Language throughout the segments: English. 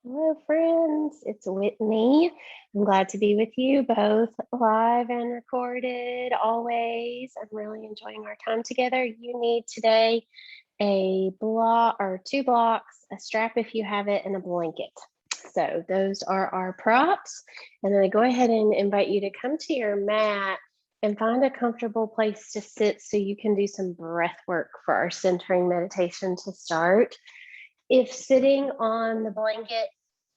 Hello, friends. It's Whitney. I'm glad to be with you both live and recorded always. I'm really enjoying our time together. You need today a block or two blocks, a strap if you have it, and a blanket. So those are our props. And then I go ahead and invite you to come to your mat and find a comfortable place to sit so you can do some breath work for our centering meditation to start. If sitting on the blanket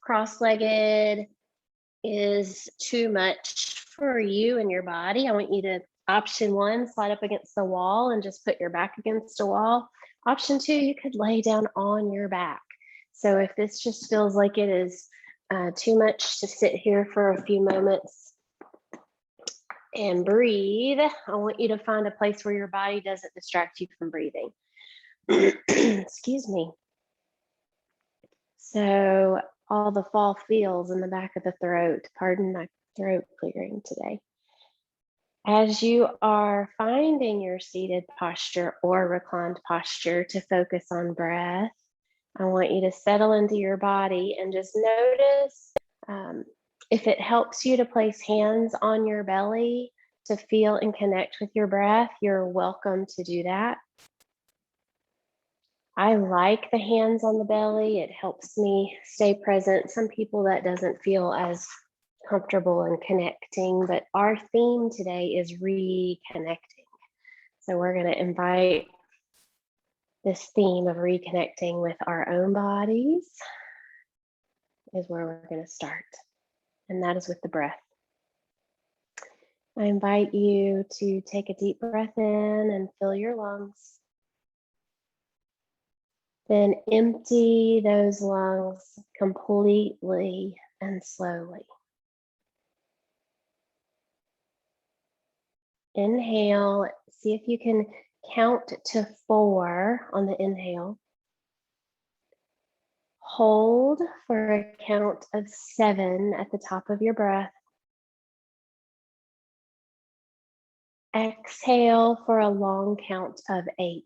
cross-legged is too much for you and your body, I want you to option one, slide up against the wall and just put your back against a wall. Option two, you could lay down on your back. So if this just feels like it is too much to sit here for a few moments and breathe, I want you to find a place where your body doesn't distract you from breathing. Excuse me. So all the fall feels in the back of the throat. Pardon my throat clearing today. As you are finding your seated posture or reclined posture to focus on breath, I want you to settle into your body and just notice if it helps you to place hands on your belly to feel and connect with your breath, you're welcome to do that. I like the hands on the belly. It helps me stay present. Some people that doesn't feel as comfortable in connecting, but our theme today is reconnecting. So we're going to invite this theme of reconnecting with our own bodies is where we're going to start. And that is with the breath. I invite you to take a deep breath in and fill your lungs. Then empty those lungs completely and slowly. Inhale, see if you can count to 4 on the inhale. Hold for a count of 7 at the top of your breath. Exhale for a long count of 8.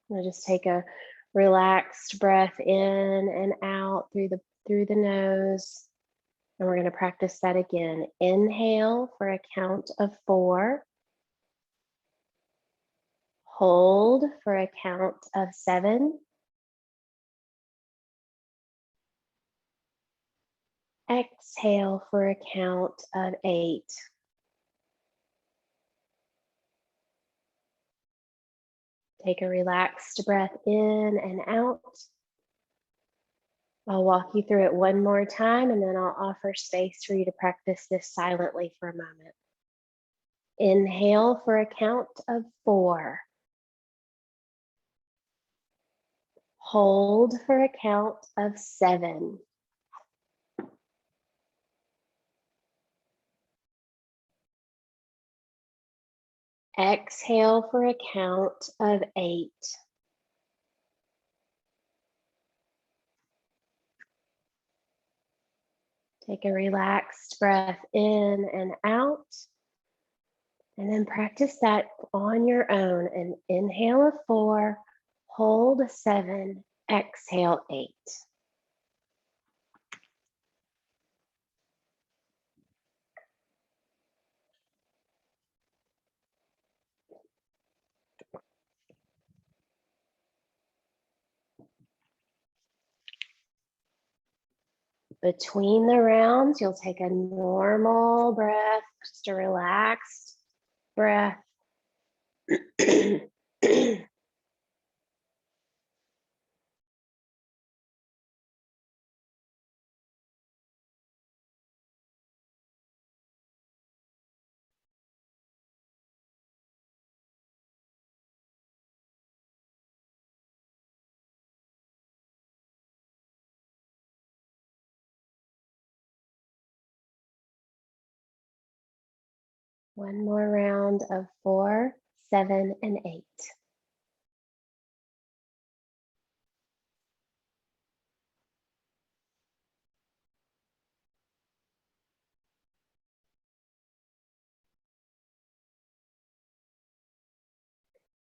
We'll just take a relaxed breath in and out through the nose. And we're going to practice that again. Inhale for a count of 4. Hold for a count of 7. Exhale for a count of 8. Take a relaxed breath in and out. I'll walk you through it one more time and then I'll offer space for you to practice this silently for a moment. Inhale for a count of 4. Hold for a count of 7. Exhale for a count of 8. Take a relaxed breath in and out. And then practice that on your own. And inhale of 4, hold 7, exhale 8. Between the rounds, you'll take a normal breath, just a relaxed breath. One more round of 4, 7, and 8.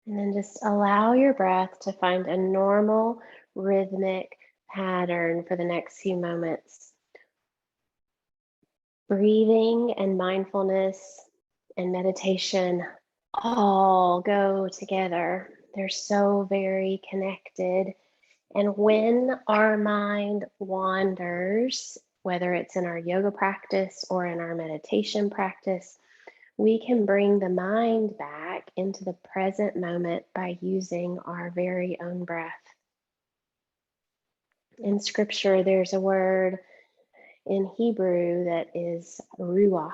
And then just allow your breath to find a normal rhythmic pattern for the next few moments. Breathing and mindfulness and meditation all go together. They're so very connected. And when our mind wanders, whether it's in our yoga practice or in our meditation practice, we can bring the mind back into the present moment by using our very own breath. In scripture, there's a word in Hebrew that is ruach,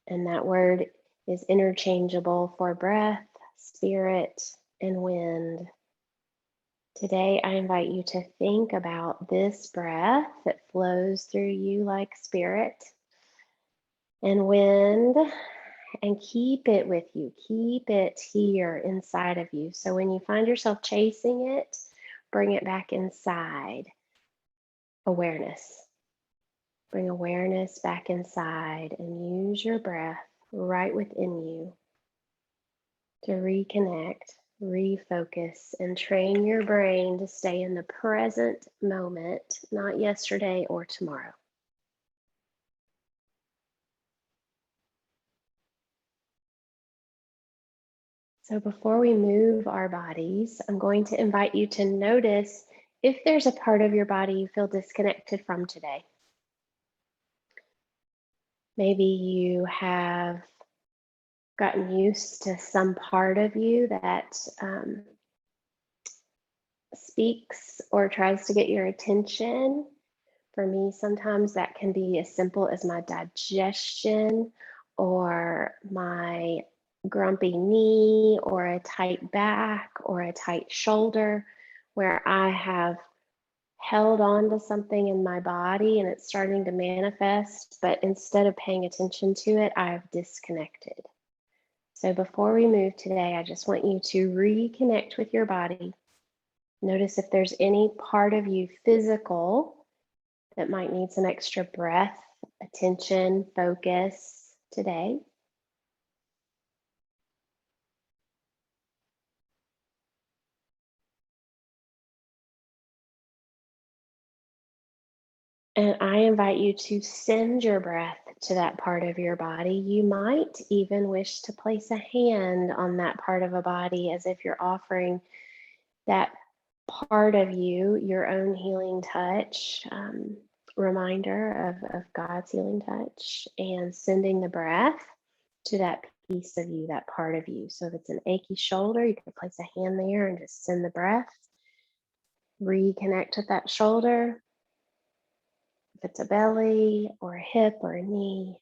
and that word is interchangeable for breath, spirit, and wind. Today, I invite you to think about this breath that flows through you like spirit and wind, and keep it with you. Keep it here inside of you. So when you find yourself chasing it, bring it back inside. Awareness. Bring awareness back inside and use your breath right within you to reconnect, refocus, and train your brain to stay in the present moment, not yesterday or tomorrow. So before we move our bodies, I'm going to invite you to notice if there's a part of your body you feel disconnected from today. Maybe you have gotten used to some part of you that speaks or tries to get your attention. For me, sometimes that can be as simple as my digestion or my grumpy knee or a tight back or a tight shoulder, where I have held on to something in my body and it's starting to manifest, but instead of paying attention to it, I've disconnected. So before we move today, I just want you to reconnect with your body. Notice if there's any part of you physical that might need some extra breath, attention, focus today. And I invite you to send your breath to that part of your body. You might even wish to place a hand on that part of a body as if you're offering that part of you your own healing touch, reminder of God's healing touch, and sending the breath to that piece of you, that part of you. So if it's an achy shoulder, you can place a hand there and just send the breath. Reconnect with that shoulder. If it's a belly or a hip or a knee,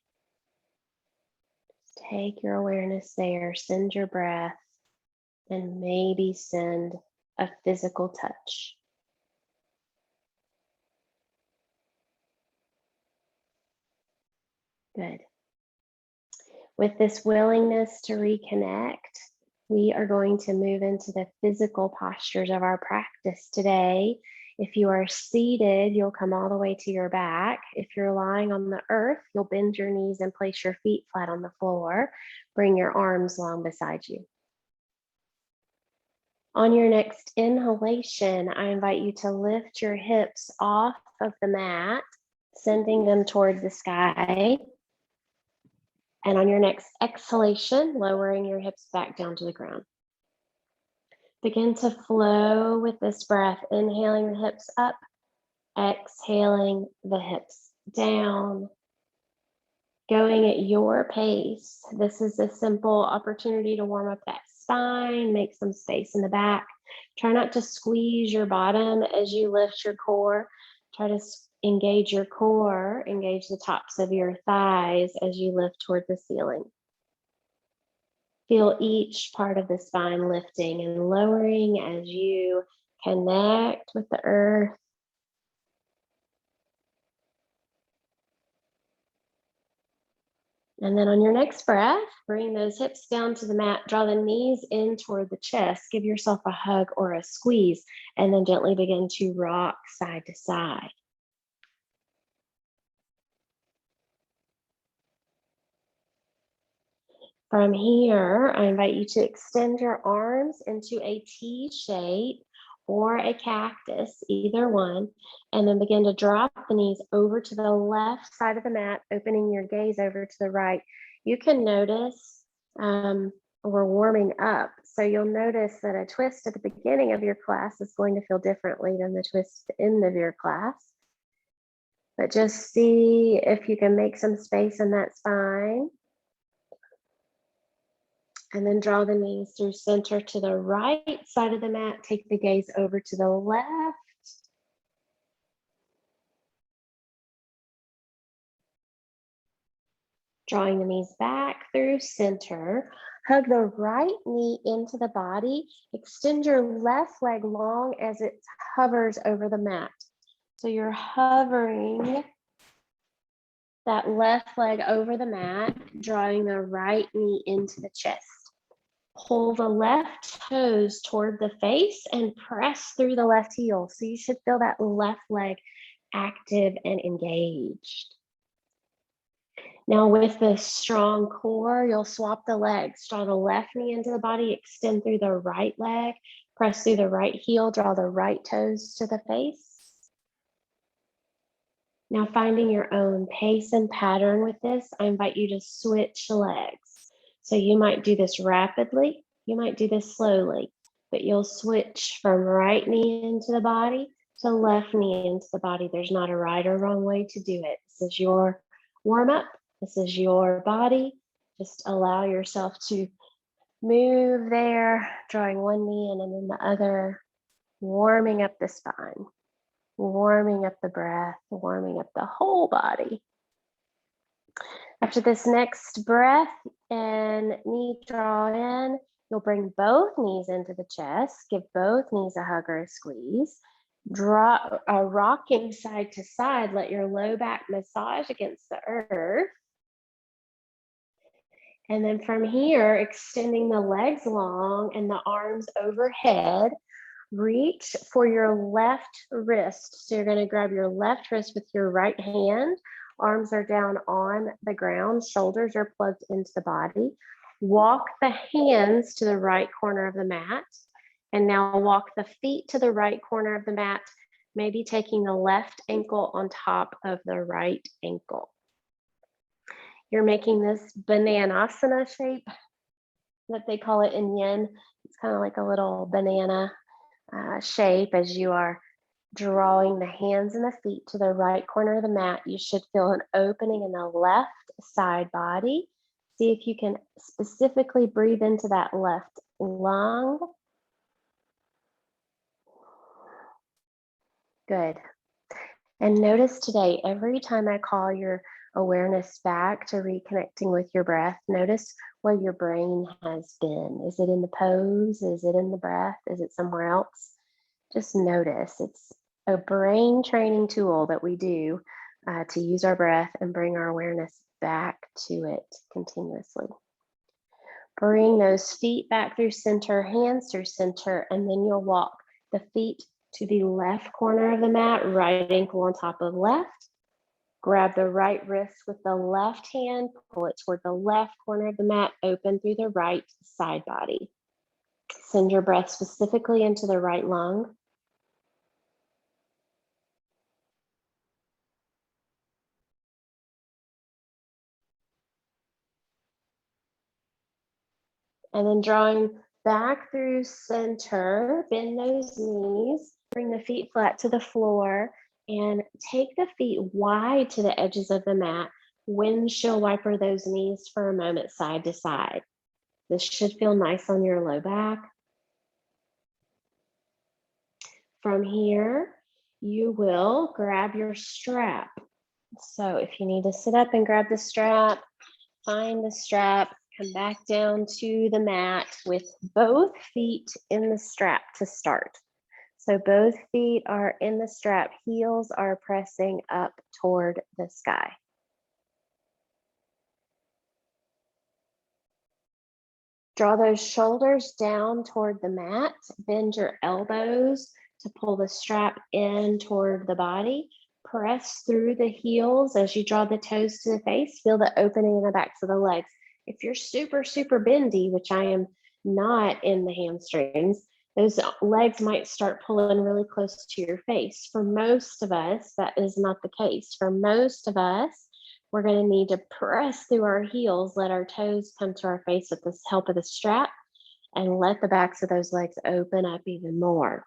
just take your awareness there, send your breath, and maybe send a physical touch. Good. With this willingness to reconnect, we are going to move into the physical postures of our practice today. If you are seated, you'll come all the way to your back. If you're lying on the earth, you'll bend your knees and place your feet flat on the floor. Bring your arms long beside you. On your next inhalation, I invite you to lift your hips off of the mat, sending them toward the sky. And on your next exhalation, lowering your hips back down to the ground. Begin to flow with this breath, inhaling the hips up, exhaling the hips down, going at your pace. This is a simple opportunity to warm up that spine, make some space in the back. Try not to squeeze your bottom as you lift your core. Try to engage your core, engage the tops of your thighs as you lift toward the ceiling. Feel each part of the spine lifting and lowering as you connect with the earth. And then on your next breath, bring those hips down to the mat, draw the knees in toward the chest, give yourself a hug or a squeeze, and then gently begin to rock side to side. From here, I invite you to extend your arms into a T shape or a cactus, either one, and then begin to drop the knees over to the left side of the mat, opening your gaze over to the right. You can notice we're warming up. So you'll notice that a twist at the beginning of your class is going to feel differently than the twist at the end of your class. But just see if you can make some space in that spine. And then draw the knees through center to the right side of the mat. Take the gaze over to the left. Drawing the knees back through center. Hug the right knee into the body. Extend your left leg long as it hovers over the mat. So you're hovering that left leg over the mat, drawing the right knee into the chest. Pull the left toes toward the face and press through the left heel. So you should feel that left leg active and engaged. Now with the strong core, you'll swap the legs. Draw the left knee into the body, extend through the right leg, press through the right heel, draw the right toes to the face. Now finding your own pace and pattern with this, I invite you to switch legs. So you might do this rapidly, you might do this slowly, but you'll switch from right knee into the body to left knee into the body. There's not a right or wrong way to do it. This is your warm up. This is your body. Just allow yourself to move there, drawing one knee in and then the other, warming up the spine, warming up the breath, warming up the whole body. After this next breath and knee draw in, you'll bring both knees into the chest, give both knees a hug or a squeeze. Draw a rocking side to side, let your low back massage against the earth. And then from here, extending the legs long and the arms overhead, reach for your left wrist. So you're going to grab your left wrist with your right hand. Arms are down on the ground, shoulders are plugged into the body. Walk the hands to the right corner of the mat. And now walk the feet to the right corner of the mat, maybe taking the left ankle on top of the right ankle. You're making this bananasana shape that they call it in yin. It's kind of like a little banana shape as you are drawing the hands and the feet to the right corner of the mat. You should feel an opening in the left side body. See if you can specifically breathe into that left lung. Good. And notice today, every time I call your awareness back to reconnecting with your breath, notice where your brain has been. Is it in the pose? Is it in the breath? Is it somewhere else? Just notice. It's a brain training tool that we do to use our breath and bring our awareness back to it continuously. Bring those feet back through center, hands through center, and then you'll walk the feet to the left corner of the mat, right ankle on top of left. Grab the right wrist with the left hand, pull it toward the left corner of the mat, open through the right side body. Send your breath specifically into the right lung. And then drawing back through center, bend those knees, bring the feet flat to the floor, and take the feet wide to the edges of the mat. Windshield wiper those knees for a moment side to side. This should feel nice on your low back. From here, you will grab your strap. So if you need to sit up and grab the strap, find the strap, come back down to the mat with both feet in the strap to start. So both feet are in the strap, heels are pressing up toward the sky. Draw those shoulders down toward the mat, bend your elbows to pull the strap in toward the body. Press through the heels as you draw the toes to the face. Feel the opening in the backs of the legs. If you're super, super bendy, which I am not in the hamstrings, those legs might start pulling really close to your face. For most of us, that is not the case. For most of us, we're going to need to press through our heels, let our toes come to our face with the help of the strap, and let the backs of those legs open up even more.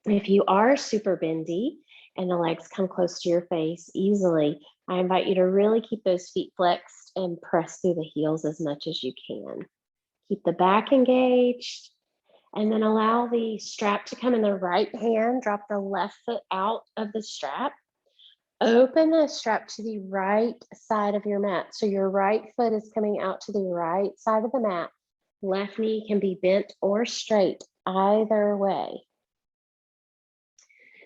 If you are super bendy and the legs come close to your face easily, I invite you to really keep those feet flexed and press through the heels as much as you can. Keep the back engaged, and then allow the strap to come in the right hand. Drop the left foot out of the strap. Open the strap to the right side of your mat. So your right foot is coming out to the right side of the mat. Left knee can be bent or straight, either way.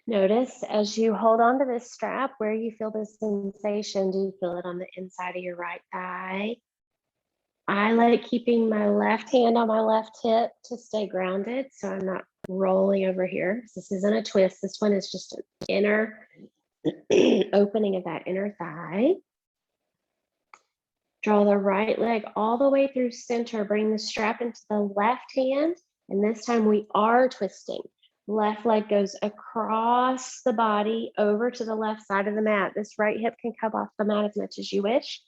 Notice as you hold on to this strap where you feel the sensation. Do you feel it on the inside of your right thigh? I like keeping my left hand on my left hip to stay grounded, so I'm not rolling over here. This isn't a twist. This one is just an inner opening of that inner thigh. Draw the right leg all the way through center. Bring the strap into the left hand, and this time we are twisting. Left leg goes across the body over to the left side of the mat. This right hip can come off the mat as much as you wish.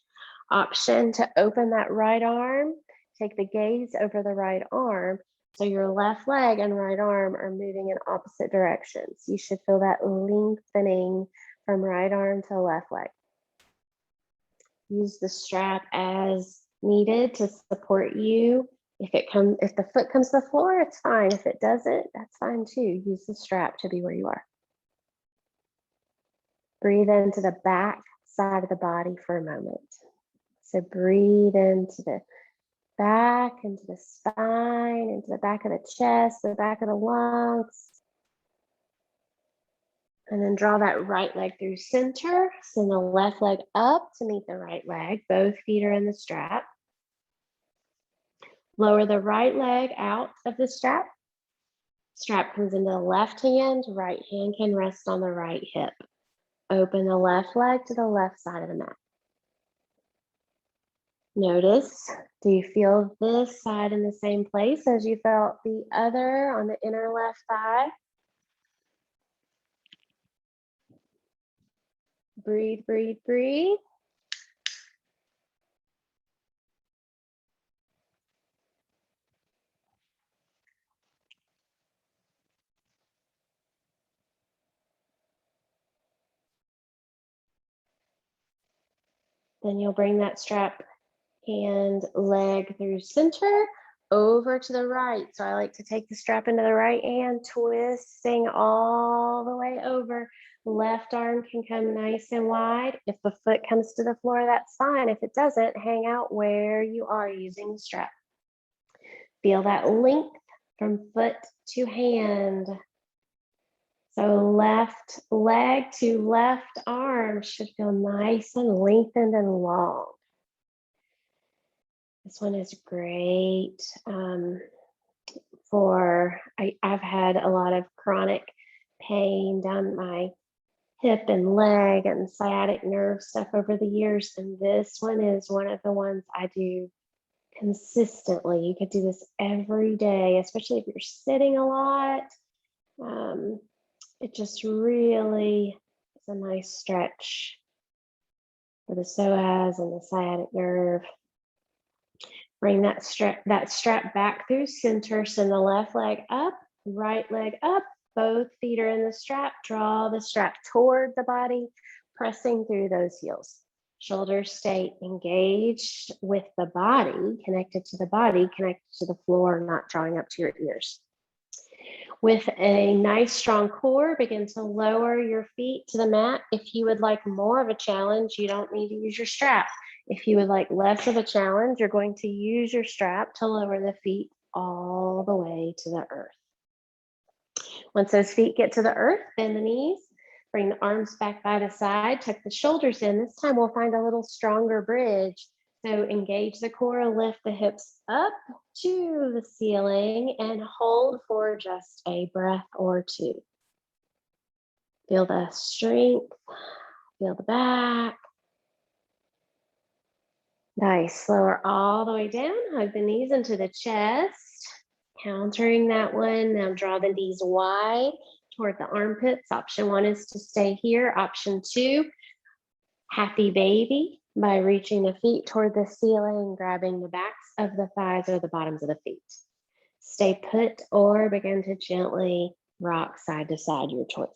Option to open that right arm, take the gaze over the right arm. So your left leg and right arm are moving in opposite directions. You should feel that lengthening from right arm to left leg. Use the strap as needed to support you. If the foot comes to the floor, it's fine. If it doesn't, that's fine too. Use the strap to be where you are. Breathe into the back side of the body for a moment. So breathe into the back, into the spine, into the back of the chest, the back of the lungs. And then draw that right leg through center. Send the left leg up to meet the right leg. Both feet are in the strap. Lower the right leg out of the strap. Strap comes into the left hand. Right hand can rest on the right hip. Open the left leg to the left side of the mat. Notice, do you feel this side in the same place as you felt the other on the inner left thigh? Breathe, breathe, breathe. Then you'll bring that strap and leg through center over to the right. So I like to take the strap into the right hand, twisting all the way over. Left arm can come nice and wide. If the foot comes to the floor, that's fine. If it doesn't, hang out where you are using the strap. Feel that length from foot to hand. So left leg to left arm should feel nice and lengthened and long. This one is great I've had a lot of chronic pain down my hip and leg and sciatic nerve stuff over the years. And this one is one of the ones I do consistently. You could do this every day, especially if you're sitting a lot. It just really is a nice stretch for the psoas and the sciatic nerve. Bring that strap back through center. Send the left leg up, right leg up. Both feet are in the strap. Draw the strap toward the body, pressing through those heels. Shoulders stay engaged with the body, connected to the body, connected to the floor, not drawing up to your ears. With a nice strong core, begin to lower your feet to the mat. If you would like more of a challenge, you don't need to use your strap. If you would like less of a challenge, you're going to use your strap to lower the feet all the way to the earth. Once those feet get to the earth, bend the knees, bring the arms back by the side, tuck the shoulders in. This time we'll find a little stronger bridge. So engage the core, lift the hips up to the ceiling and hold for just a breath or two. Feel the strength, feel the back. Nice. Lower all the way down. Hug the knees into the chest. Countering that one. Now draw the knees wide toward the armpits. Option 1 is to stay here. Option 2, happy baby, by reaching the feet toward the ceiling, grabbing the backs of the thighs or the bottoms of the feet. Stay put or begin to gently rock side to side, your choice.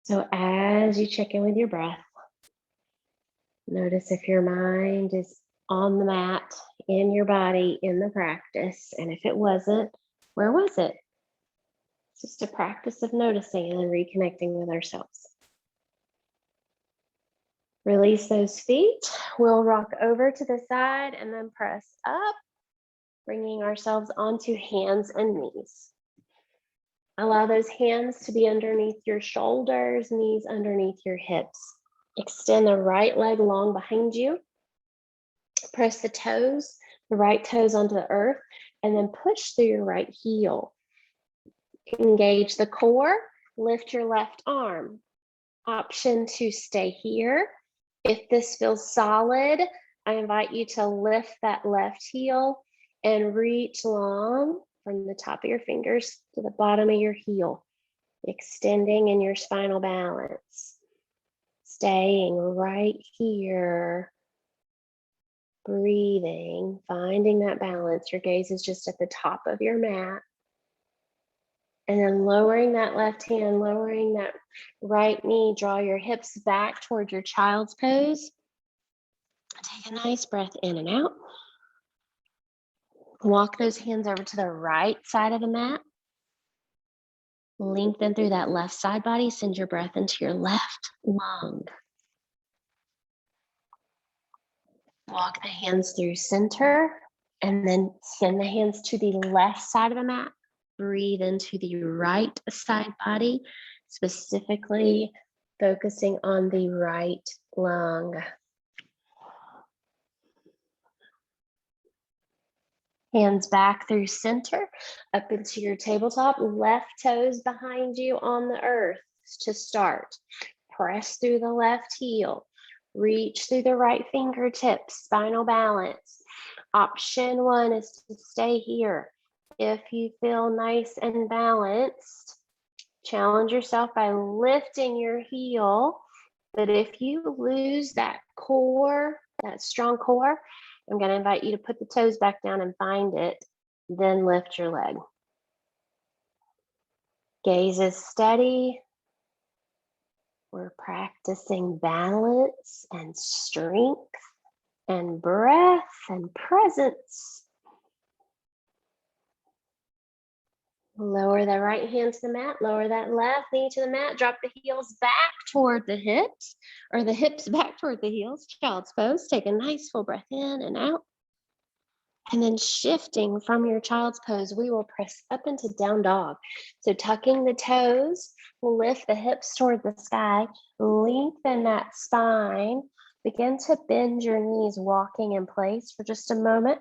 So as you check in with your breath, notice if your mind is on the mat, in your body, in the practice. And if it wasn't, where was it? It's just a practice of noticing and then reconnecting with ourselves. Release those feet. We'll rock over to the side and then press up, bringing ourselves onto hands and knees. Allow those hands to be underneath your shoulders, knees underneath your hips. Extend the right leg long behind you. Press the toes, the right toes onto the earth, and then push through your right heel. Engage the core, lift your left arm. Option to stay here. If this feels solid, I invite you to lift that left heel and reach long from the top of your fingers to the bottom of your heel, extending in your spinal balance. Staying right here, breathing, finding that balance. Your gaze is just at the top of your mat. And then lowering that left hand, lowering that right knee, draw your hips back toward your child's pose. Take a nice breath in and out. Walk those hands over to the right side of the mat. Lengthen through that left side body. Send your breath into your left lung. Walk the hands through center and then send the hands to the left side of the mat. Breathe into the right side body, specifically focusing on the right lung. Hands back through center, up into your tabletop, left toes behind you on the earth to start. Press through the left heel, reach through the right fingertips, spinal balance. Option 1 is to stay here. If you feel nice and balanced, challenge yourself by lifting your heel. But if you lose that core, that strong core, I'm going to invite you to put the toes back down and find it, then lift your leg. Gaze is steady. We're practicing balance and strength and breath and presence. Lower the right hand to the mat, lower that left knee to the mat, drop the heels back toward the hips, or the hips back toward the heels, child's pose. Take a nice full breath in and out. And then shifting from your child's pose, we will press up into down dog. So tucking the toes, we'll lift the hips toward the sky, lengthen that spine, begin to bend your knees, walking in place for just a moment.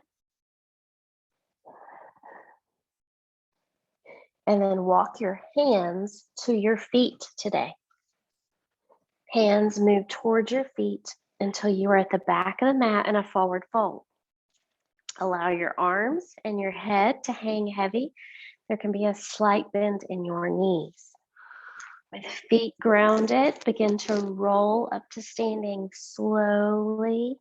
And then walk your hands to your feet today. Hands move towards your feet until you are at the back of the mat in a forward fold. Allow your arms and your head to hang heavy. There can be a slight bend in your knees. With feet grounded, begin to roll up to standing slowly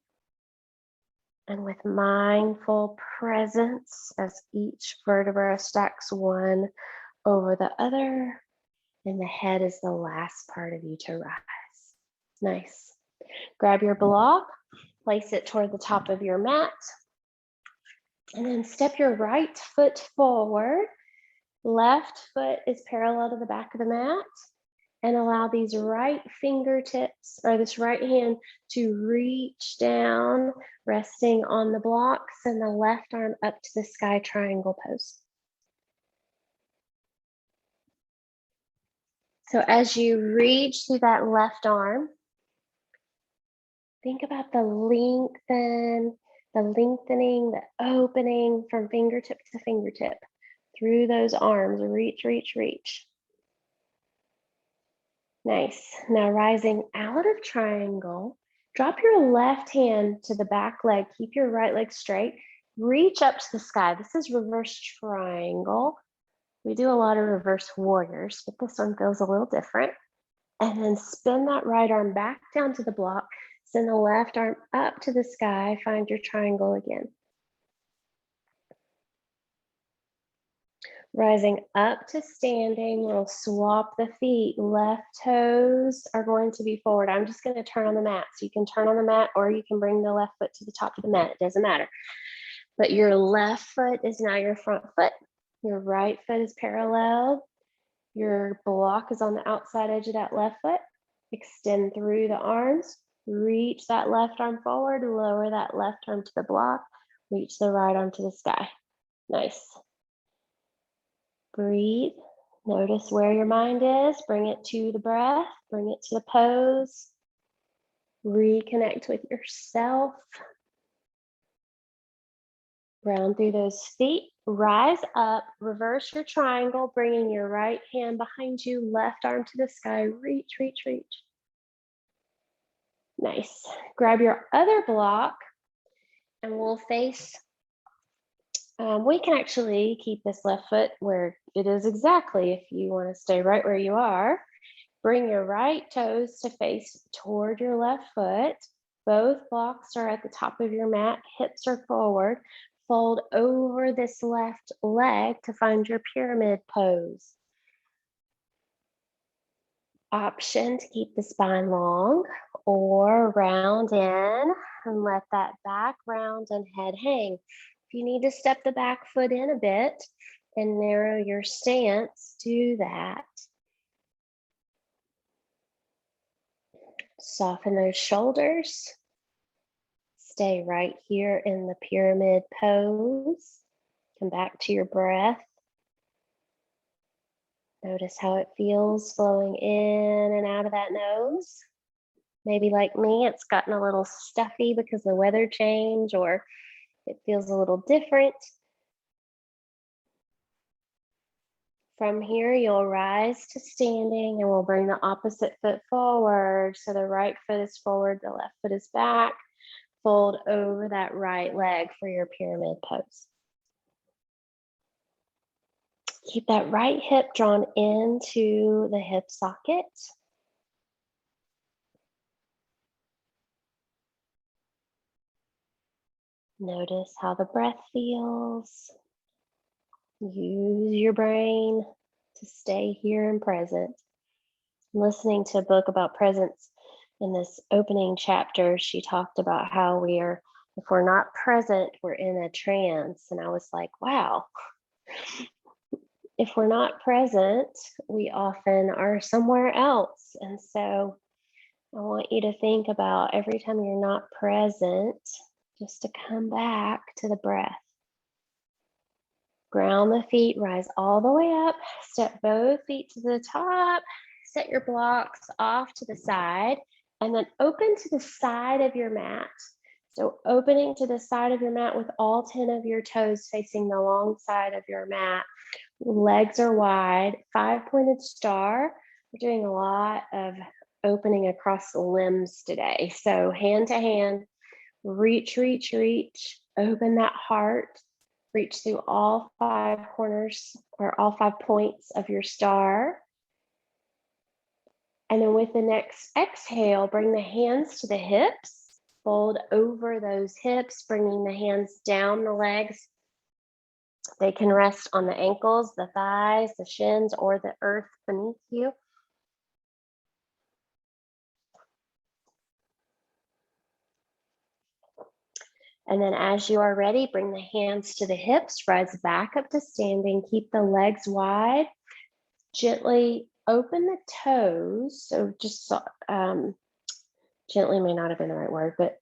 and with mindful presence as each vertebra stacks one over the other, and the head is the last part of you to rise. Nice. Grab your block, place it toward the top of your mat, and then step your right foot forward. Left foot is parallel to the back of the mat, and allow these right fingertips or this right hand to reach down, resting on the blocks, and the left arm up to the sky, triangle pose. So as you reach through that left arm, think about the lengthening, the opening from fingertip to fingertip through those arms. Reach, reach, reach. Nice. Now rising out of triangle, drop your left hand to the back leg. Keep your right leg straight. Reach up to the sky. This is reverse triangle. We do a lot of reverse warriors, but this one feels a little different. And then spin that right arm back down to the block. Send the left arm up to the sky. Find your triangle again. Rising up to standing, we'll swap the feet. Left toes are going to be forward. I'm just going to turn on the mat. So you can turn on the mat or you can bring the left foot to the top of the mat. It doesn't matter. But your left foot is now your front foot. Your right foot is parallel. Your block is on the outside edge of that left foot. Extend through the arms. Reach that left arm forward. Lower that left arm to the block. Reach the right arm to the sky. Nice. Breathe. Notice where your mind is. Bring it to the breath. Bring it to the pose. Reconnect with yourself. Round through those feet. Rise up. Reverse your triangle, bringing your right hand behind you. Left arm to the sky. Reach, reach, reach. Nice. Grab your other block and we'll face. We can actually keep this left foot where it is exactly if you want to stay right where you are. Bring your right toes to face toward your left foot. Both blocks are at the top of your mat. Hips are forward. Fold over this left leg to find your pyramid pose. Option to keep the spine long or round in and let that back round and head hang. If you need to step the back foot in a bit and narrow your stance, do that. Soften those shoulders. Stay right here in the pyramid pose. Come back to your breath. Notice how it feels flowing in and out of that nose. Maybe like me, it's gotten a little stuffy because the weather change, or it feels a little different. From here, you'll rise to standing and we'll bring the opposite foot forward. So the right foot is forward, the left foot is back. Fold over that right leg for your pyramid pose. Keep that right hip drawn into the hip socket. Notice how the breath feels. Use your brain to stay here and present. I'm listening to a book about presence. In this opening chapter, she talked about how if we're not present, we're in a trance. And I was like, wow, if we're not present, we often are somewhere else. And so I want you to think about every time you're not present, just to come back to the breath. Ground the feet, rise all the way up, step both feet to the top, set your blocks off to the side, and then open to the side of your mat. So opening to the side of your mat with all 10 of your toes facing the long side of your mat. Legs are wide, 5-pointed star. We're doing a lot of opening across the limbs today. So hand to hand, reach, reach, reach, open that heart, reach through all 5 corners or all 5 points of your star. And then with the next exhale, bring the hands to the hips, fold over those hips, bringing the hands down the legs. They can rest on the ankles, the thighs, the shins, or the earth beneath you. And then as you are ready, bring the hands to the hips, rise back up to standing, keep the legs wide, gently open the toes. So just gently may not have been the right word, but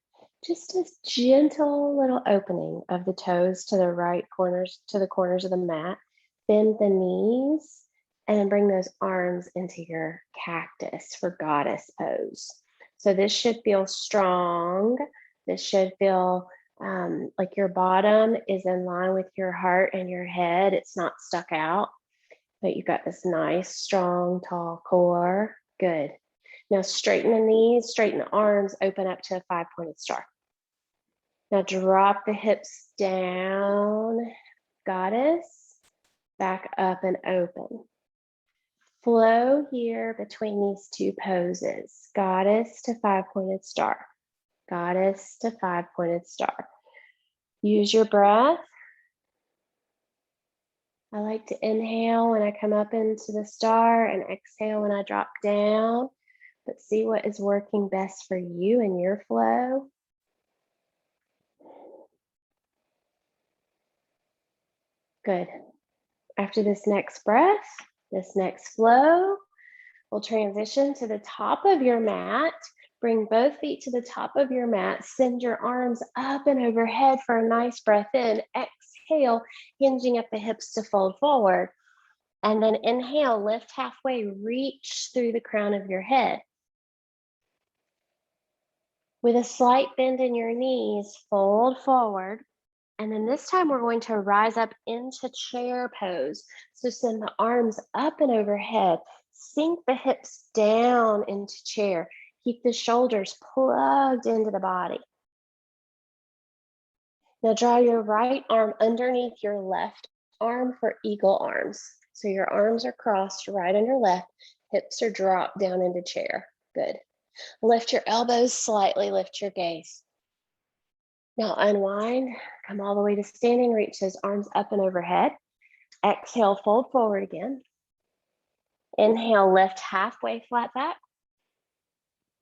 just a gentle little opening of the toes to the right corners, to the corners of the mat. Bend the knees and then bring those arms into your cactus for goddess pose. So this should feel strong. This should feel like your bottom is in line with your heart and your head. It's not stuck out, but you've got this nice, strong, tall core. Good. Now straighten the knees, straighten the arms, open up to a 5-pointed star. Now drop the hips down, goddess, back up and open. Flow here between these two poses, goddess to 5-pointed star, goddess to 5-pointed star. Use your breath. I like to inhale when I come up into the star and exhale when I drop down, but see what is working best for you and your flow. Good. After this next breath, this next flow, we'll transition to the top of your mat. Bring both feet to the top of your mat. Send your arms up and overhead for a nice breath in. Exhale, hinging at the hips to fold forward. And then inhale, lift halfway, reach through the crown of your head. With a slight bend in your knees, fold forward. And then this time we're going to rise up into chair pose. So send the arms up and overhead. Sink the hips down into chair. Keep the shoulders plugged into the body. Now draw your right arm underneath your left arm for eagle arms. So your arms are crossed right under left. Hips are dropped down into chair. Good. Lift your elbows slightly, lift your gaze. Now unwind, come all the way to standing, reach those arms up and overhead. Exhale, fold forward again. Inhale, lift halfway, flat back.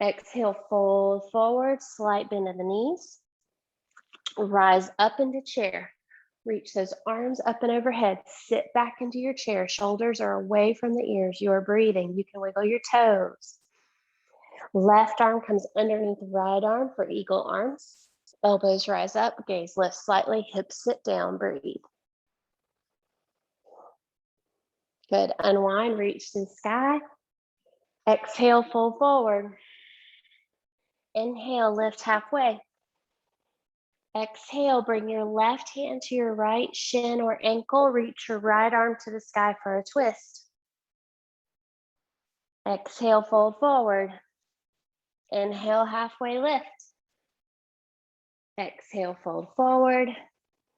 Exhale, fold forward, slight bend of the knees. Rise up into chair. Reach those arms up and overhead. Sit back into your chair. Shoulders are away from the ears. You are breathing. You can wiggle your toes. Left arm comes underneath the right arm for eagle arms. Elbows rise up, gaze lift slightly, hips sit down, breathe. Good, unwind, reach to the sky. Exhale, fold forward. Inhale, lift halfway. Exhale, bring your left hand to your right shin or ankle, reach your right arm to the sky for a twist. Exhale, fold forward. Inhale, halfway lift. Exhale, fold forward.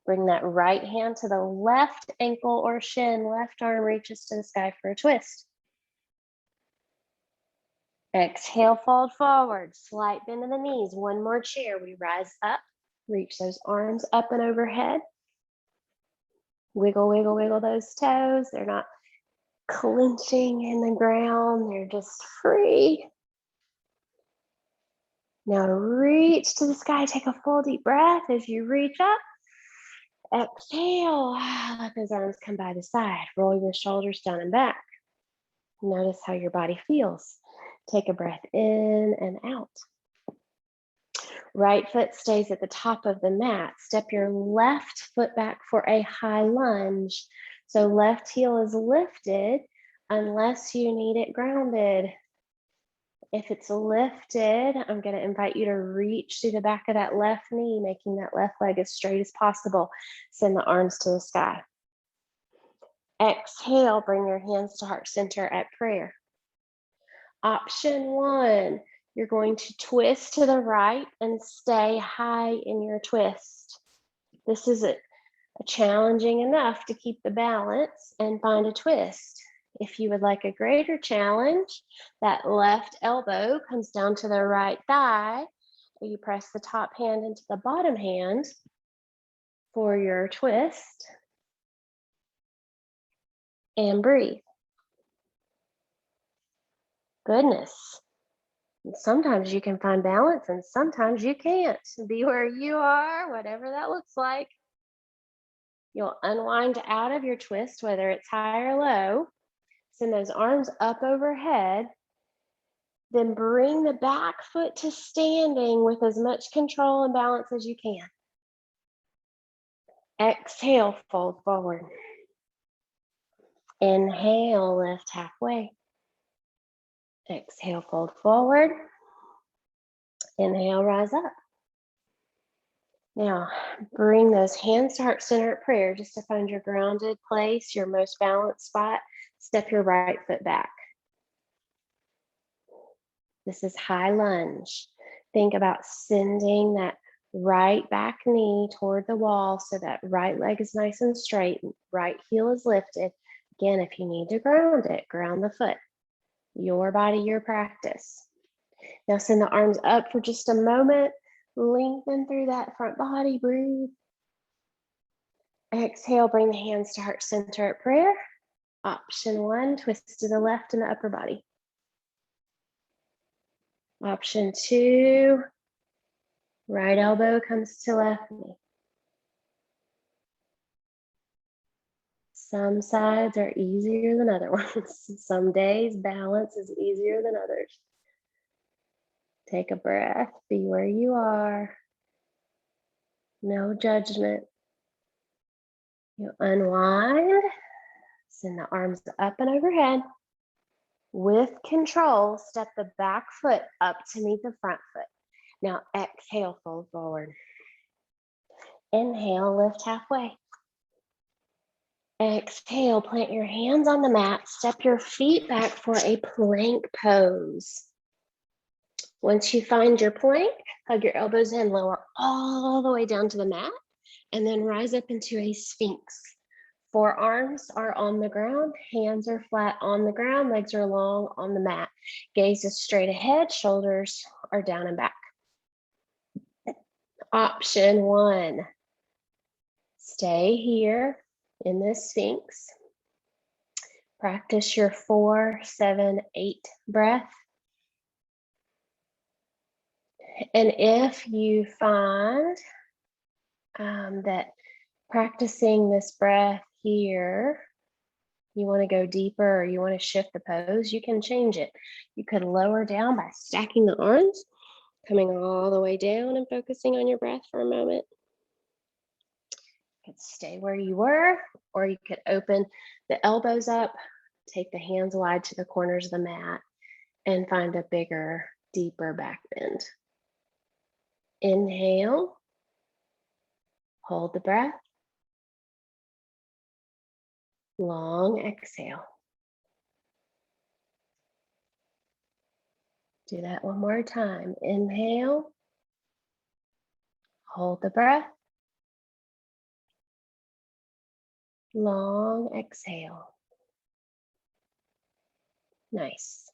Bring that right hand to the left ankle or shin. Left arm reaches to the sky for a twist. Exhale, fold forward. Slight bend in the knees. One more chair. We rise up. Reach those arms up and overhead. Wiggle, wiggle, wiggle those toes. They're not clenching in the ground. They're just free. Now reach to the sky. Take a full deep breath as you reach up. Exhale. Let those arms come by the side. Roll your shoulders down and back. Notice how your body feels. Take a breath in and out. Right foot stays at the top of the mat. Step your left foot back for a high lunge. So left heel is lifted unless you need it grounded. If it's lifted, I'm going to invite you to reach through the back of that left knee, making that left leg as straight as possible. Send the arms to the sky. Exhale, bring your hands to heart center at prayer. Option one, you're going to twist to the right and stay high in your twist. This is a challenging enough to keep the balance and find a twist. If you would like a greater challenge, that left elbow comes down to the right thigh. You press the top hand into the bottom hand for your twist and breathe. Goodness. Sometimes you can find balance and sometimes you can't. Be where you are, whatever that looks like. You'll unwind out of your twist, whether it's high or low. Send those arms up overhead. Then bring the back foot to standing with as much control and balance as you can. Exhale, fold forward. Inhale, lift halfway. Exhale, fold forward. Inhale, rise up. Now, bring those hands to heart center at prayer just to find your grounded place, your most balanced spot. Step your right foot back. This is high lunge. Think about sending that right back knee toward the wall so that right leg is nice and straight, right heel is lifted. Again, if you need to ground it, ground the foot. Your body, your practice. Now send the arms up for just a moment. Lengthen through that front body, breathe. Exhale, bring the hands to heart center at prayer. Option 1, twist to the left in the upper body. Option 2, right elbow comes to left knee. Some sides are easier than other ones. Some days balance is easier than others. Take a breath, be where you are. No judgment. You unwind, send the arms up and overhead. With control, step the back foot up to meet the front foot. Now exhale, fold forward. Inhale, lift halfway. Exhale, plant your hands on the mat. Step your feet back for a plank pose. Once you find your plank, hug your elbows in, lower all the way down to the mat, and then rise up into a sphinx. Forearms are on the ground, hands are flat on the ground, legs are long on the mat. Gaze is straight ahead, shoulders are down and back. Option 1, stay here in this sphinx. Practice your 4, 7, 8 breath. And if you find that practicing this breath here, you want to go deeper or you want to shift the pose, you can change it. You could lower down by stacking the arms, coming all the way down and focusing on your breath for a moment. You could stay where you were, or you could open the elbows up, take the hands wide to the corners of the mat, and find a bigger, deeper back bend. Inhale, hold the breath. Long exhale. Do that one more time. Inhale, hold the breath. Long exhale. Nice.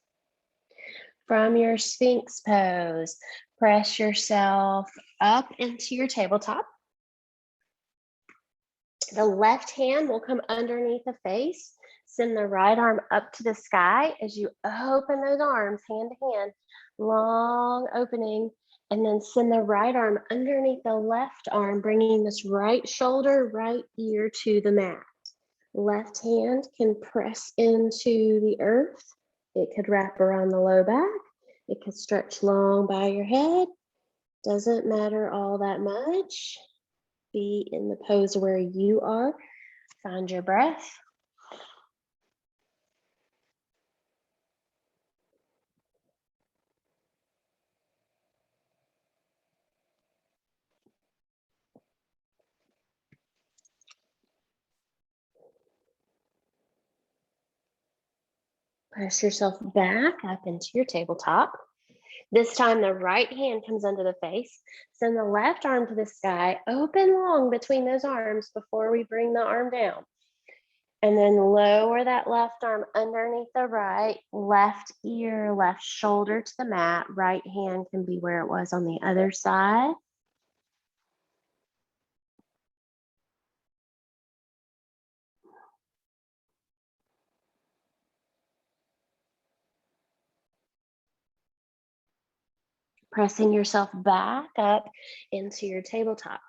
From your Sphinx pose, press yourself up into your tabletop. The left hand will come underneath the face. Send the right arm up to the sky as you open those arms, hand to hand, long opening, and then send the right arm underneath the left arm, bringing this right shoulder, right ear to the mat. Left hand can press into the earth. It could wrap around the low back. It could stretch long by your head. Doesn't matter all that much. Be in the pose where you are. Find your breath. Press yourself back up into your tabletop. This time the right hand comes under the face. Send the left arm to the sky. Open long between those arms before we bring the arm down. And then lower that left arm underneath the right, left ear, left shoulder to the mat. Right hand can be where it was on the other side. Pressing yourself back up into your tabletop.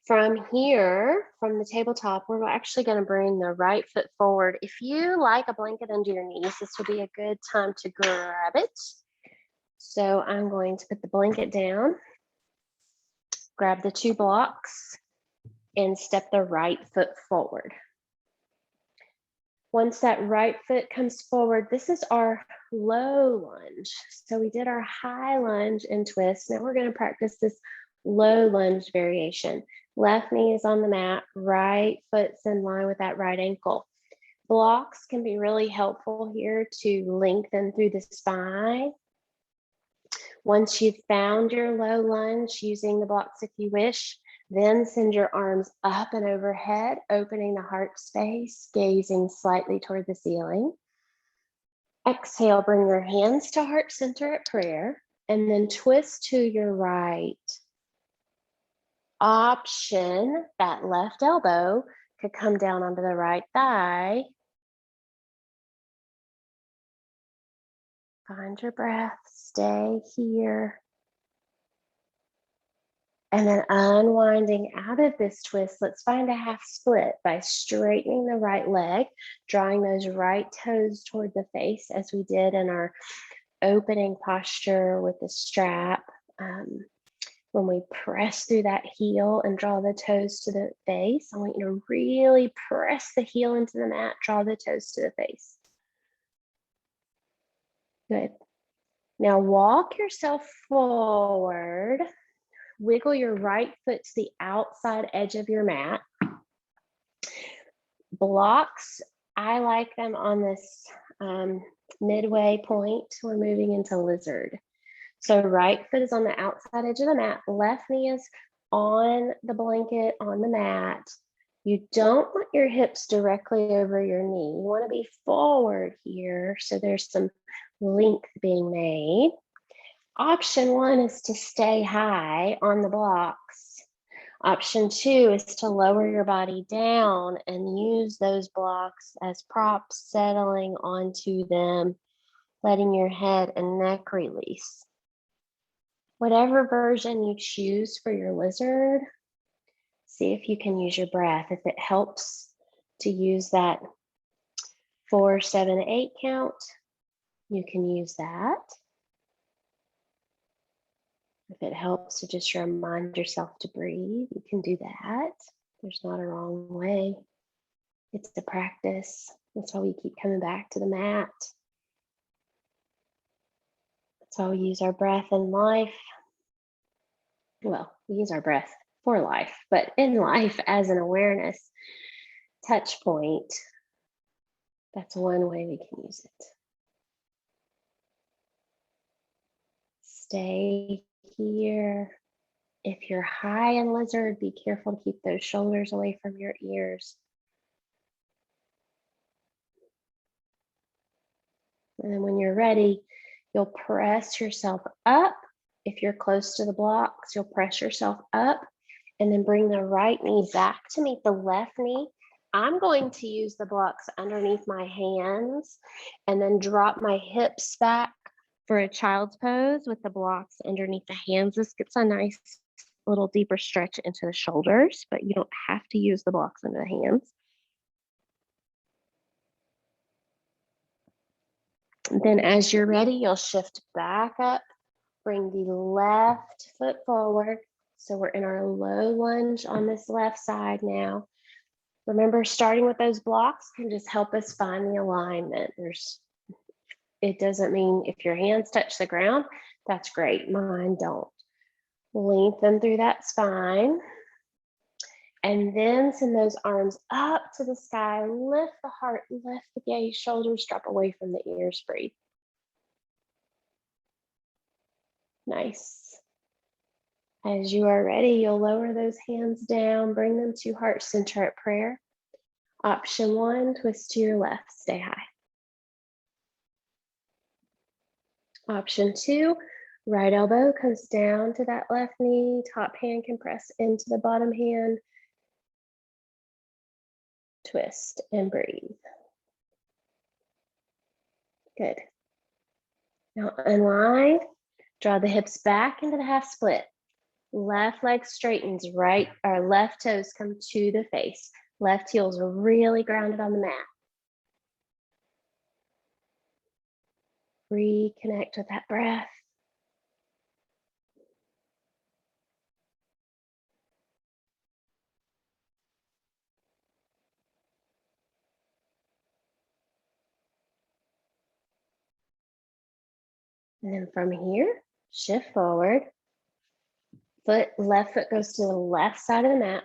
From here, from the tabletop, we're actually going to bring the right foot forward. If you like a blanket under your knees, this will be a good time to grab it. So I'm going to put the blanket down, grab the 2 blocks, and step the right foot forward. Once that right foot comes forward, this is our low lunge. So we did our high lunge and twist. Now we're going to practice this low lunge variation. Left knee is on the mat, right foot's in line with that right ankle. Blocks can be really helpful here to lengthen through the spine. Once you've found your low lunge, using the blocks if you wish, then send your arms up and overhead, opening the heart space, gazing slightly toward the ceiling. Exhale, bring your hands to heart center at prayer, and then twist to your right. Option, that left elbow could come down onto the right thigh. Find your breath, stay here. And then unwinding out of this twist, let's find a half split by straightening the right leg, drawing those right toes toward the face as we did in our opening posture with the strap. When we press through that heel and draw the toes to the face, I want you to really press the heel into the mat, draw the toes to the face. Good. Now walk yourself forward. Wiggle your right foot to the outside edge of your mat. Blocks, I like them on this midway point. We're moving into lizard. So right foot is on the outside edge of the mat. Left knee is on the blanket, on the mat. You don't want your hips directly over your knee. You want to be forward here. So there's some length being made. Option one is to stay high on the blocks. Option two is to lower your body down and use those blocks as props, settling onto them, letting your head and neck release. Whatever version you choose for your lizard, see if you can use your breath. If it helps to use that 4, 7, 8 count, you can use that. If it helps to just remind yourself to breathe, you can do that. There's not a wrong way. It's the practice. That's why we keep coming back to the mat. That's why we use our breath in life. Well, we use our breath for life, but in life as an awareness touch point, that's one way we can use it. Stay here. If you're high in lizard, be careful to keep those shoulders away from your ears. And then when you're ready, you'll press yourself up. If you're close to the blocks, you'll press yourself up and then bring the right knee back to meet the left knee. I'm going to use the blocks underneath my hands and then drop my hips back for a child's pose with the blocks underneath the hands. This gets a nice little deeper stretch into the shoulders, but you don't have to use the blocks under the hands. Then as you're ready, you'll shift back up, bring the left foot forward. So we're in our low lunge on this left side now. Remember, starting with those blocks can just help us find the alignment. It doesn't mean if your hands touch the ground, that's great. Mine don't. Lengthen through that spine. And then send those arms up to the sky. Lift the heart, lift the gaze, shoulders drop away from the ears. Breathe. Nice. As you are ready, you'll lower those hands down, bring them to heart center at prayer. Option one, twist to your left, stay high. Option two, right elbow comes down to that left knee, top hand can press into the bottom hand. Twist and breathe. Good. Now unwind, draw the hips back into the half split. Left leg straightens, right or left toes come to the face. Left heel's really grounded on the mat. Reconnect with that breath. And then from here, shift forward. Left foot goes to the left side of the mat.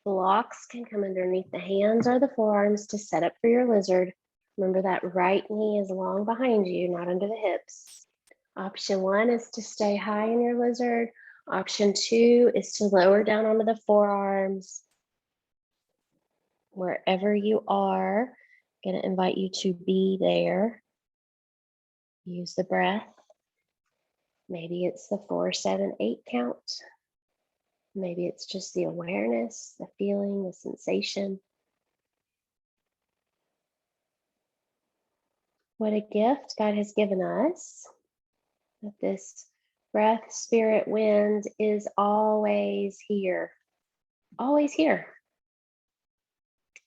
Blocks can come underneath the hands or the forearms to set up for your lizard. Remember that right knee is long behind you, not under the hips. Option 1 is to stay high in your lizard. Option 2 is to lower down onto the forearms. Wherever you are, I'm going to invite you to be there. Use the breath. Maybe it's the 4, 7, 8 count. Maybe it's just the awareness, the feeling, the sensation. What a gift God has given us, that this breath, spirit, wind is always here, always here.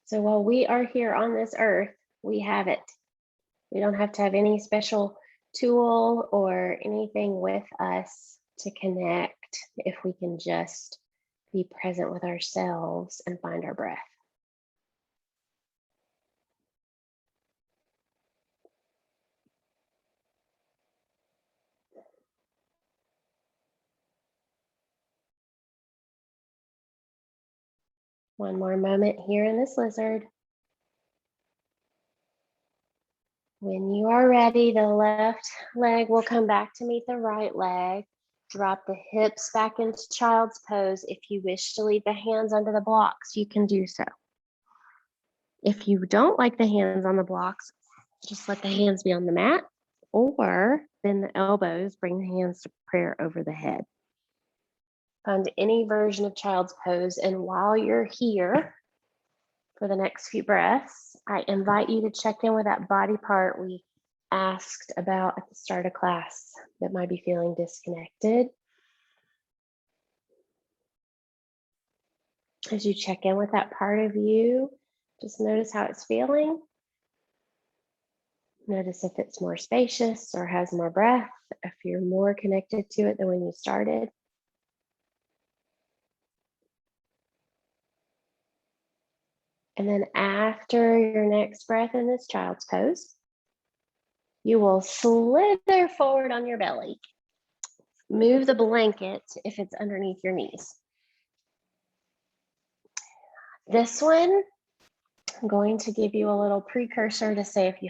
So while we are here on this earth, we have it. We don't have to have any special tool or anything with us to connect if we can just be present with ourselves and find our breath. One more moment here in this lizard. When you are ready, the left leg will come back to meet the right leg. Drop the hips back into child's pose. If you wish to leave the hands under the blocks, you can do so. If you don't like the hands on the blocks, just let the hands be on the mat, or bend the elbows, bring the hands to prayer over the head. Find any version of child's pose, and while you're here for the next few breaths, I invite you to check in with that body part we asked about at the start of class that might be feeling disconnected. As you check in with that part of you, just notice how it's feeling. Notice if it's more spacious or has more breath, if you're more connected to it than when you started. And then after your next breath in this child's pose, you will slither forward on your belly. Move the blanket if it's underneath your knees. This one, I'm going to give you a little precursor to say if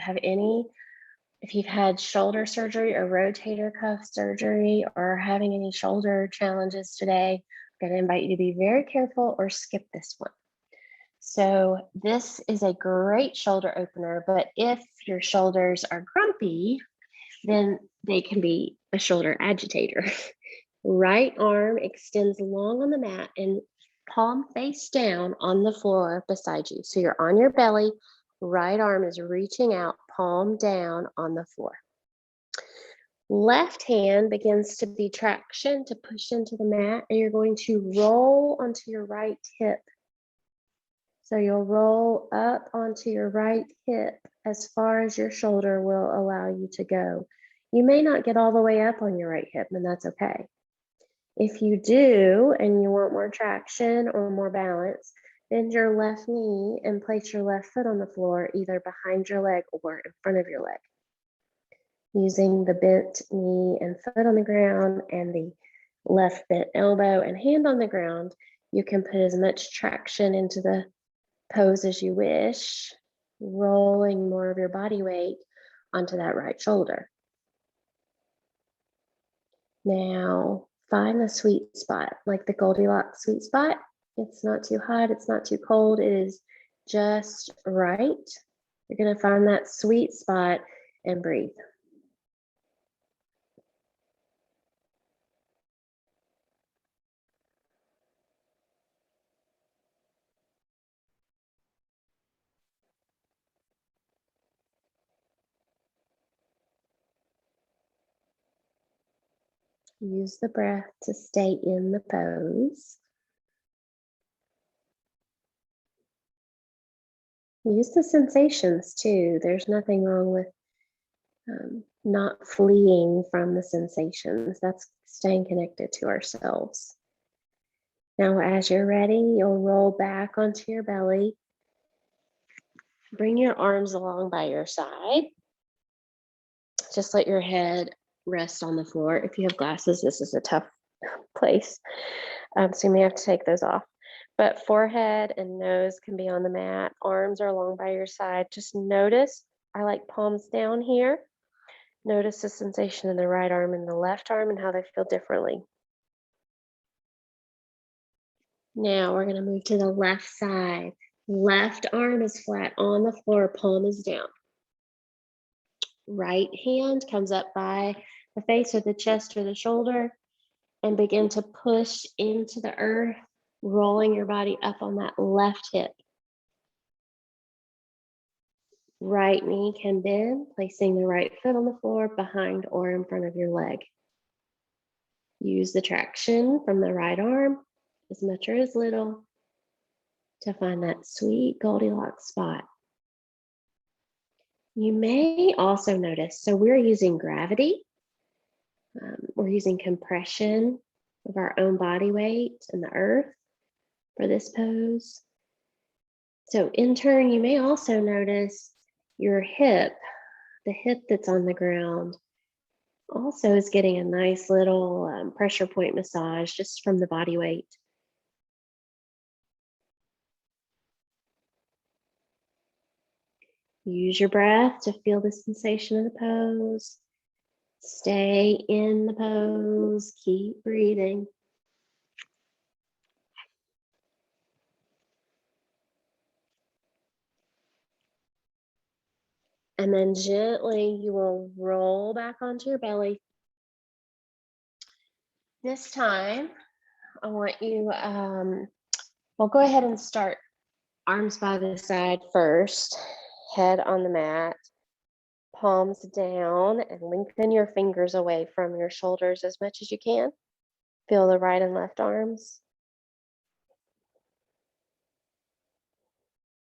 you've had shoulder surgery or rotator cuff surgery or having any shoulder challenges today, I'm going to invite you to be very careful or skip this one. So this is a great shoulder opener, but if your shoulders are grumpy, then they can be a shoulder agitator. Right arm extends long on the mat and palm face down on the floor beside you. So you're on your belly, right arm is reaching out, palm down on the floor. Left hand begins to be traction to push into the mat, and you're going to roll onto your right hip. So you'll roll up onto your right hip as far as your shoulder will allow you to go. You may not get all the way up on your right hip, and that's okay. If you do, and you want more traction or more balance, bend your left knee and place your left foot on the floor, either behind your leg or in front of your leg. Using the bent knee and foot on the ground and the left bent elbow and hand on the ground, you can put as much traction into the pose as you wish, rolling more of your body weight onto that right shoulder. Now, find the sweet spot, like the Goldilocks sweet spot. It's not too hot, it's not too cold, it is just right. You're going to find that sweet spot and breathe. Use the breath to stay in the pose. Use the sensations too. There's nothing wrong with not fleeing from the sensations. That's staying connected to ourselves. Now, as you're ready, you'll roll back onto your belly. Bring your arms along by your side. Just let your head rest on the floor. If you have glasses, this is a tough place. So you may have to take those off. But forehead and nose can be on the mat. Arms are along by your side. Just notice, I like palms down here. Notice the sensation in the right arm and the left arm and how they feel differently. Now we're going to move to the left side. Left arm is flat on the floor, palm is down. Right hand comes up by the face or the chest or the shoulder and begin to push into the earth, rolling your body up on that left hip. Right knee can bend, placing the right foot on the floor behind or in front of your leg. Use the traction from the right arm, as much or as little, to find that sweet Goldilocks spot. You may also notice, so we're using gravity. We're using compression of our own body weight and the earth for this pose. So in turn, you may also notice your hip, the hip that's on the ground, also is getting a nice little pressure point massage just from the body weight. Use your breath to feel the sensation of the pose. Stay in the pose, keep breathing. And then gently you will roll back onto your belly. This time, I want you, well, go ahead and start arms by the side first, head on the mat, palms down, and lengthen your fingers away from your shoulders as much as you can. Feel the right and left arms.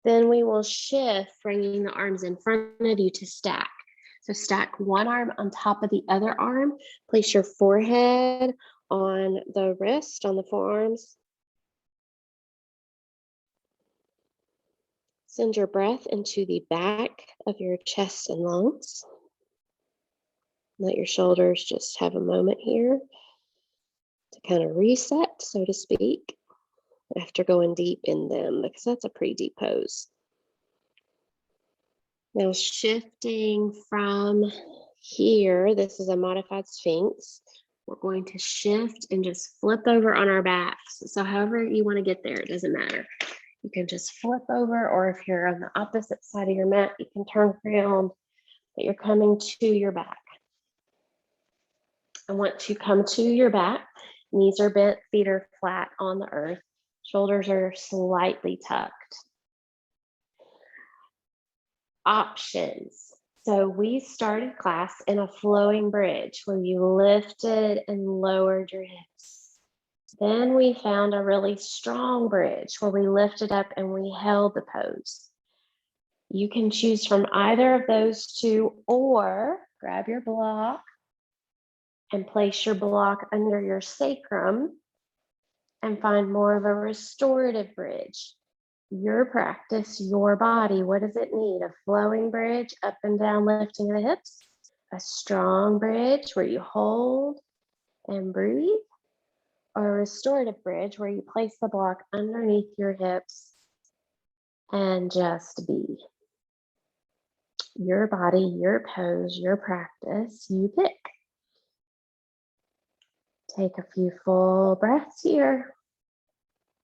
Then we will shift, bringing the arms in front of you to stack. So stack one arm on top of the other arm. Place your forehead on the wrist, on the forearms. Send your breath into the back of your chest and lungs. Let your shoulders just have a moment here to kind of reset, so to speak, after going deep in them, because that's a pretty deep pose. Now shifting from here, this is a modified Sphinx. We're going to shift and just flip over on our backs. So however you want to get there, it doesn't matter. You can just flip over, or if you're on the opposite side of your mat, you can turn around, but you're coming to your back. I want to come to your back. Knees are bent, feet are flat on the earth. Shoulders are slightly tucked. Options. So we started class in a flowing bridge where you lifted and lowered your hips. Then we found a really strong bridge where we lifted up and we held the pose. You can choose from either of those two, or grab your block and place your block under your sacrum and find more of a restorative bridge. Your practice, your body, what does it need? A flowing bridge, up and down, lifting the hips. A strong bridge where you hold and breathe. Or a restorative bridge where you place the block underneath your hips and just be. Your body, your pose, your practice, you pick. Take a few full breaths here.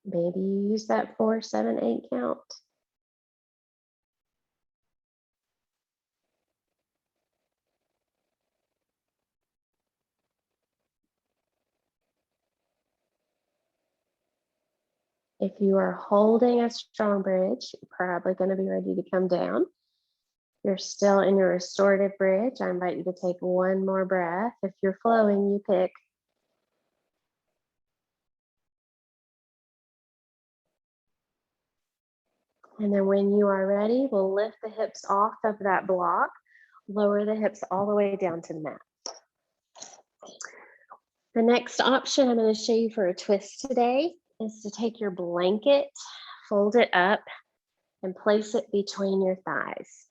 Maybe use that 4, 7, 8 count. If you are holding a strong bridge, you're probably going to be ready to come down. If you're still in your restorative bridge, I invite you to take one more breath. If you're flowing, you pick. And then when you are ready, we'll lift the hips off of that block, lower the hips all the way down to the mat. The next option I'm going to show you for a twist today is to take your blanket, fold it up, and place it between your thighs.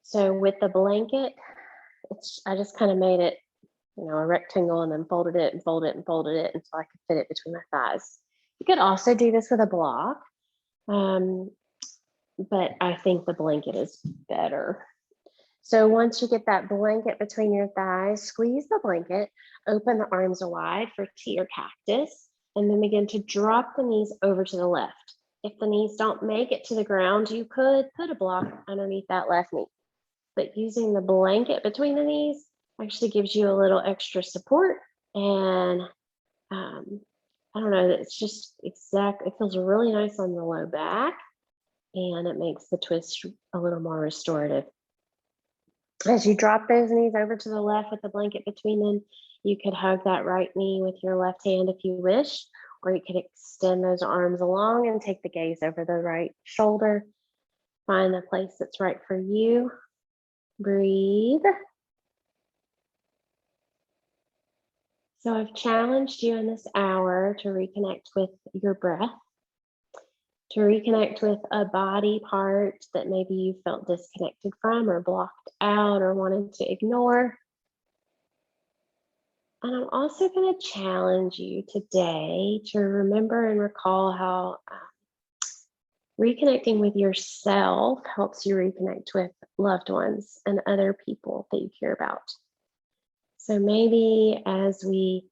So with the blanket, I just kind of made it, a rectangle, and then folded it and folded it and folded it until I could fit it between my thighs. You could also do this with a block, but I think the blanket is better. So once you get that blanket between your thighs, squeeze the blanket, open the arms wide for T or cactus, and then begin to drop the knees over to the left. If the knees don't make it to the ground, you could put a block underneath that left knee. But using the blanket between the knees actually gives you a little extra support. And I don't know, it's just exact. It feels really nice on the low back, and it makes the twist a little more restorative. As you drop those knees over to the left with the blanket between them, you could hug that right knee with your left hand if you wish, or you could extend those arms along and take the gaze over the right shoulder. Find the place that's right for you. Breathe. So I've challenged you in this hour to reconnect with your breath, to reconnect with a body part that maybe you felt disconnected from or blocked out or wanted to ignore. And I'm also going to challenge you today to remember and recall how reconnecting with yourself helps you reconnect with loved ones and other people that you care about. So maybe as we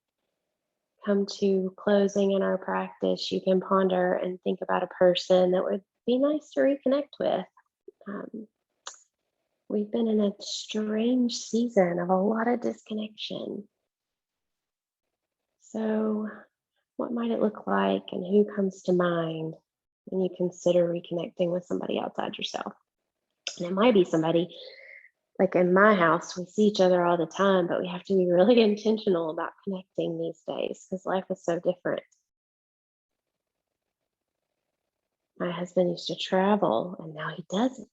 come to closing in our practice, you can ponder and think about a person that would be nice to reconnect with. We've been in a strange season of a lot of disconnection. So what might it look like, and who comes to mind when you consider reconnecting with somebody outside yourself? And it might be somebody, like in my house, we see each other all the time, but we have to be really intentional about connecting these days because life is so different. My husband used to travel and now he doesn't.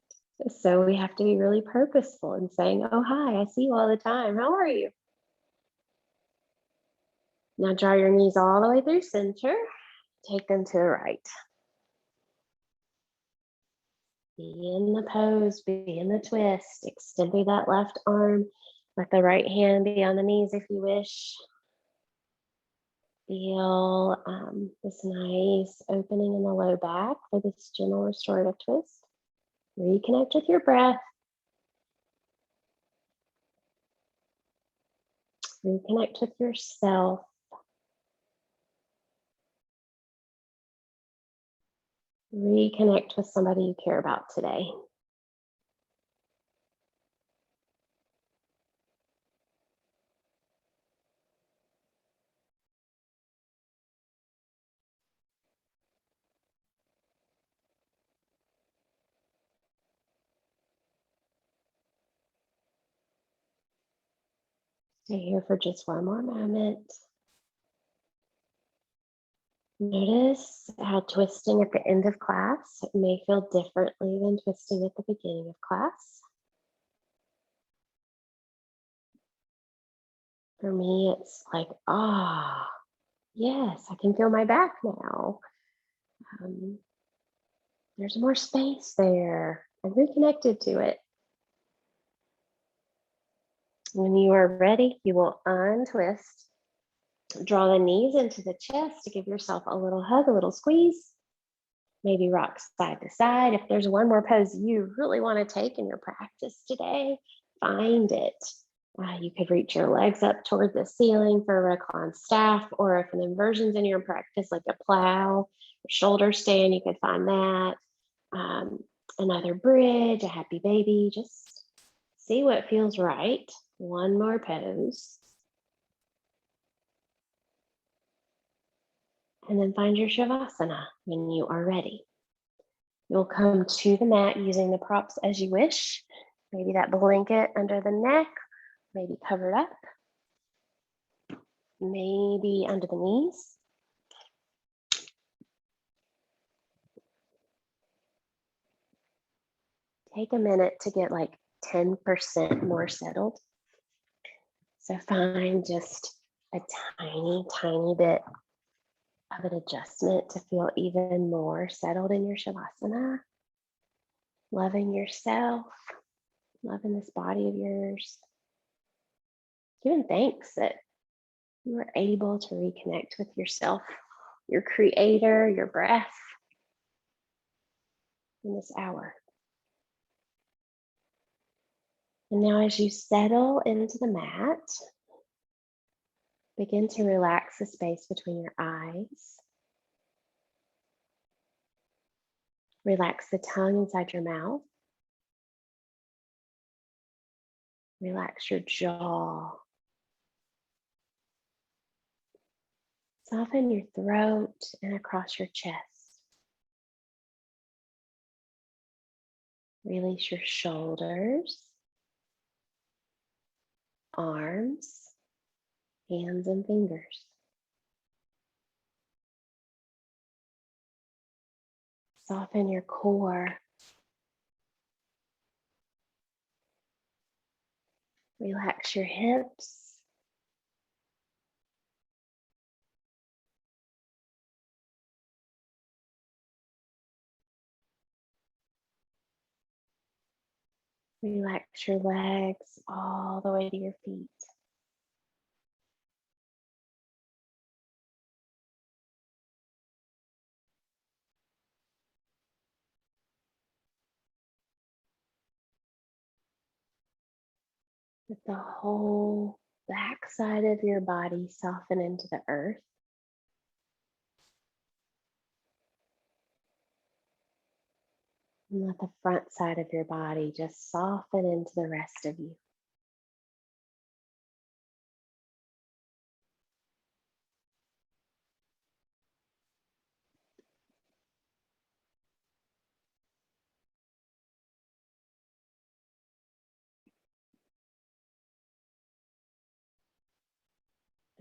So we have to be really purposeful in saying, oh, hi, I see you all the time. How are you? Now draw your knees all the way through center. Take them to the right. Be in the pose, be in the twist. Extend through that left arm. Let the right hand be on the knees if you wish. Feel this nice opening in the low back for this gentle restorative twist. Reconnect with your breath. Reconnect with yourself. Reconnect with somebody you care about today. Stay here for just one more moment. Notice how twisting at the end of class may feel differently than twisting at the beginning of class. For me, it's like, yes, I can feel my back now. There's more space there. I'm reconnected to it. When you are ready, you will untwist. Draw the knees into the chest to give yourself a little hug, a little squeeze. Maybe rock side to side. If there's one more pose you really want to take in your practice today, find it. You could reach your legs up toward the ceiling for a reclined staff, or if an inversion's in your practice, like a plow or shoulder stand, you could find that. Another bridge, a happy baby. Just see what feels right. One more pose. And then find your Shavasana when you are ready. You'll come to the mat using the props as you wish. Maybe that blanket under the neck, maybe covered up, maybe under the knees. Take a minute to get like 10% more settled. So find just a tiny, tiny bit of an adjustment to feel even more settled in your Shavasana. Loving yourself, loving this body of yours. Giving thanks that you were able to reconnect with yourself, your creator, your breath in this hour. And now, as you settle into the mat, begin to relax the space between your eyes. Relax the tongue inside your mouth. Relax your jaw. Soften your throat and across your chest. Release your shoulders, arms, hands, and fingers. Soften your core. Relax your hips. Relax your legs all the way to your feet. Let the whole back side of your body soften into the earth. And let the front side of your body just soften into the rest of you.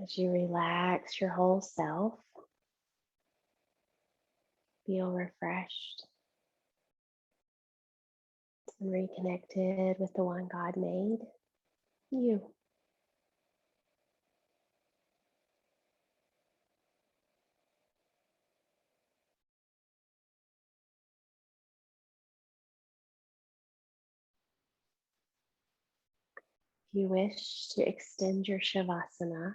As you relax your whole self, feel refreshed and reconnected with the one God made, you. If you wish to extend your Shavasana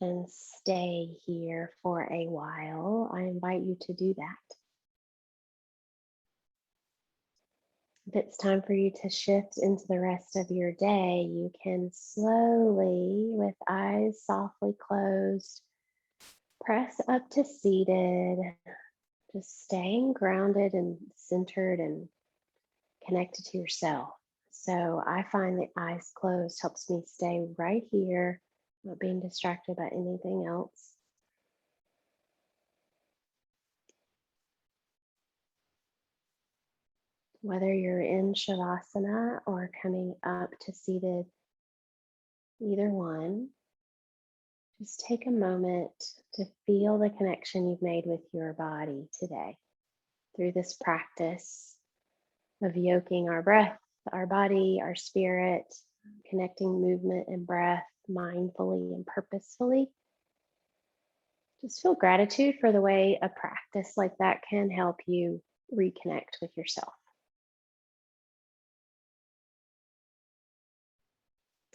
and stay here for a while, I invite you to do that. If it's time for you to shift into the rest of your day, you can slowly, with eyes softly closed, press up to seated, just staying grounded and centered and connected to yourself. So I find that eyes closed helps me stay right here, not being distracted by anything else. Whether you're in Shavasana or coming up to seated, either one, just take a moment to feel the connection you've made with your body today through this practice of yoking our breath, our body, our spirit, connecting movement and breath mindfully and purposefully. Just feel gratitude for the way a practice like that can help you reconnect with yourself.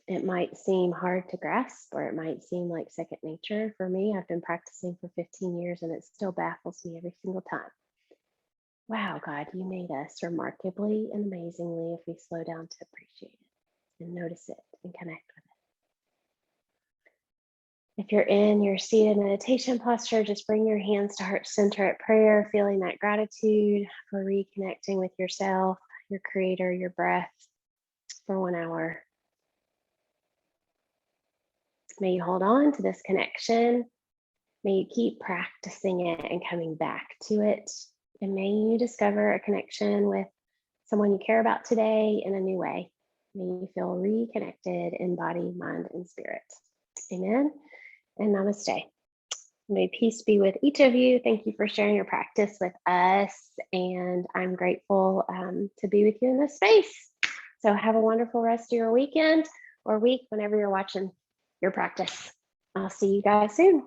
It might seem hard to grasp, or it might seem like second nature. For me, I've been practicing for 15 years and it still baffles me every single time. Wow, God, you made us remarkably and amazingly if we slow down to appreciate it and notice it and connect with it. If you're in your seated meditation posture, just bring your hands to heart center at prayer, feeling that gratitude for reconnecting with yourself, your creator, your breath for 1 hour. May you hold on to this connection. May you keep practicing it and coming back to it. And may you discover a connection with someone you care about today in a new way. May you feel reconnected in body, mind, and spirit. Amen. And namaste. May peace be with each of you. Thank you for sharing your practice with us. And I'm grateful to be with you in this space. So have a wonderful rest of your weekend or week whenever you're watching your practice. I'll see you guys soon.